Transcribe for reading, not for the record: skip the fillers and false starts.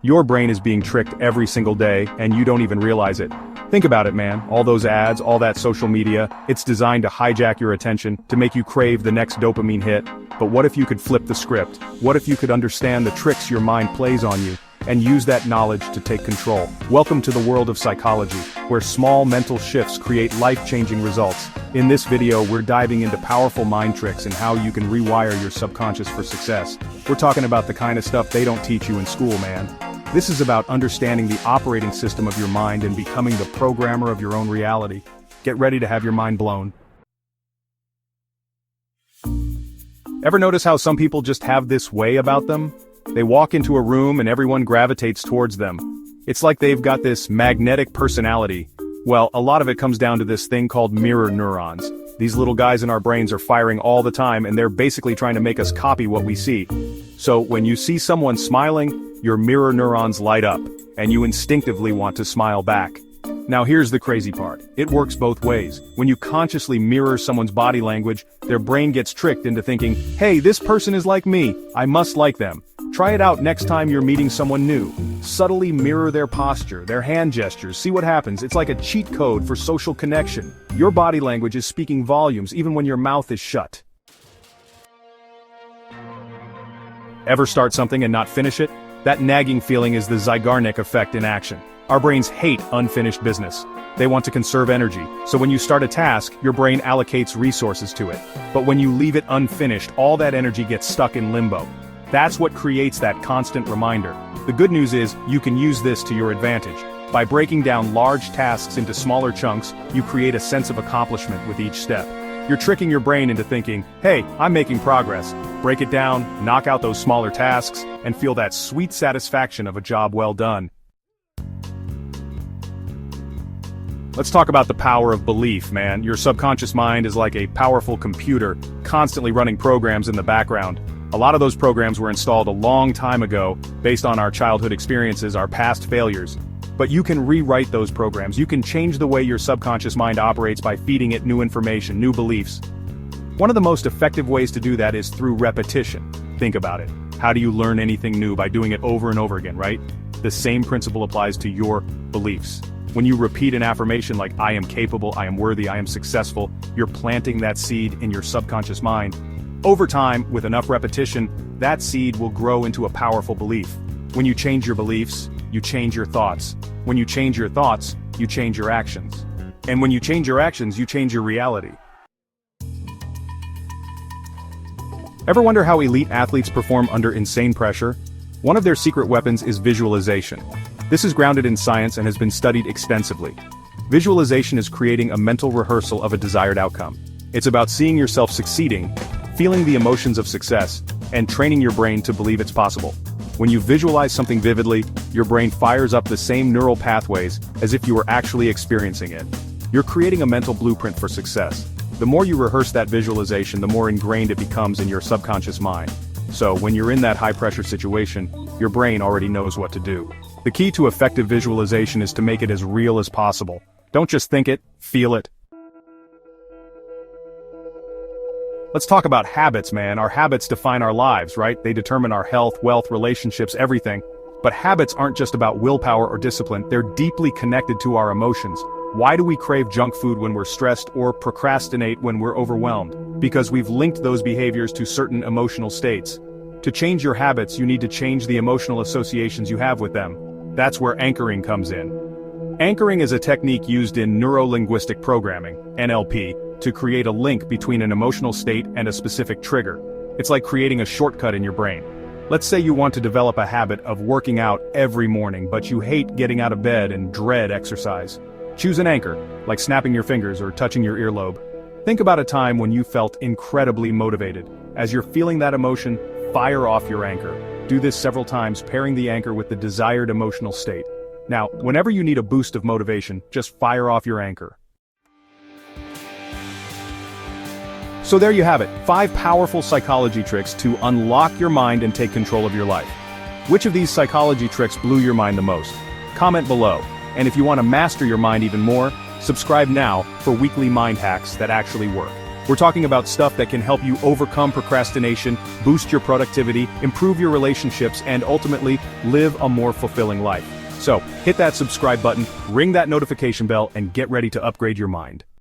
Your brain is being tricked every single day, and you don't even realize it. Think about it, man. All those ads, all that social media, it's designed to hijack your attention, to make you crave the next dopamine hit. But what if you could flip the script? What if you could understand the tricks your mind plays on you, and use that knowledge to take control? Welcome to the world of psychology, where small mental shifts create life-changing results. In this video, we're diving into powerful mind tricks and how you can rewire your subconscious for success. We're talking about the kind of stuff they don't teach you in school, man. This is about understanding the operating system of your mind and becoming the programmer of your own reality. Get ready to have your mind blown. Ever notice how some people just have this way about them? They walk into a room and everyone gravitates towards them. It's like they've got this magnetic personality. Well, a lot of it comes down to this thing called mirror neurons. These little guys in our brains are firing all the time, and they're basically trying to make us copy what we see. So when you see someone smiling, your mirror neurons light up, and you instinctively want to smile back. Now here's the crazy part. It works both ways. When you consciously mirror someone's body language, their brain gets tricked into thinking, hey, this person is like me, I must like them. Try it out next time you're meeting someone new. Subtly mirror their posture, their hand gestures, see what happens. It's like a cheat code for social connection. Your body language is speaking volumes even when your mouth is shut. Ever start something and not finish it? That nagging feeling is the Zeigarnik effect in action. Our brains hate unfinished business. They want to conserve energy, so when you start a task, your brain allocates resources to it. But when you leave it unfinished, all that energy gets stuck in limbo. That's what creates that constant reminder. The good news is, you can use this to your advantage. By breaking down large tasks into smaller chunks, you create a sense of accomplishment with each step. You're tricking your brain into thinking, hey, I'm making progress. Break it down, knock out those smaller tasks, and feel that sweet satisfaction of a job well done. Let's talk about the power of belief, man. Your subconscious mind is like a powerful computer, constantly running programs in the background. A lot of those programs were installed a long time ago, based on our childhood experiences, our past failures. But you can rewrite those programs. You can change the way your subconscious mind operates by feeding it new information, new beliefs. One of the most effective ways to do that is through repetition. Think about it. How do you learn anything new? By doing it over and over again, right? The same principle applies to your beliefs. When you repeat an affirmation like, I am capable, I am worthy, I am successful, you're planting that seed in your subconscious mind. Over time, with enough repetition, that seed will grow into a powerful belief. When you change your beliefs, you change your thoughts. When you change your thoughts, you change your actions. And when you change your actions, you change your reality. Ever wonder how elite athletes perform under insane pressure? One of their secret weapons is visualization. This is grounded in science and has been studied extensively. Visualization is creating a mental rehearsal of a desired outcome. It's about seeing yourself succeeding, feeling the emotions of success, and training your brain to believe it's possible. When you visualize something vividly, your brain fires up the same neural pathways as if you were actually experiencing it. You're creating a mental blueprint for success. The more you rehearse that visualization, the more ingrained it becomes in your subconscious mind. So, when you're in that high-pressure situation, your brain already knows what to do. The key to effective visualization is to make it as real as possible. Don't just think it, feel it. Let's talk about habits, man. Our habits define our lives, right? They determine our health, wealth, relationships, everything. But habits aren't just about willpower or discipline, they're deeply connected to our emotions. Why do we crave junk food when we're stressed or procrastinate when we're overwhelmed? Because we've linked those behaviors to certain emotional states. To change your habits, you need to change the emotional associations you have with them. That's where anchoring comes in. Anchoring is a technique used in neuro-linguistic programming, NLP, to create a link between an emotional state and a specific trigger. It's like creating a shortcut in your brain. Let's say you want to develop a habit of working out every morning, but you hate getting out of bed and dread exercise. Choose an anchor, like snapping your fingers or touching your earlobe. Think about a time when you felt incredibly motivated. As you're feeling that emotion, fire off your anchor. Do this several times, pairing the anchor with the desired emotional state. Now, whenever you need a boost of motivation, just fire off your anchor. So there you have it, 5 powerful psychology tricks to unlock your mind and take control of your life. Which of these psychology tricks blew your mind the most? Comment below. And if you want to master your mind even more, subscribe now for weekly mind hacks that actually work. We're talking about stuff that can help you overcome procrastination, boost your productivity, improve your relationships, and ultimately, live a more fulfilling life. So, hit that subscribe button, ring that notification bell, and get ready to upgrade your mind.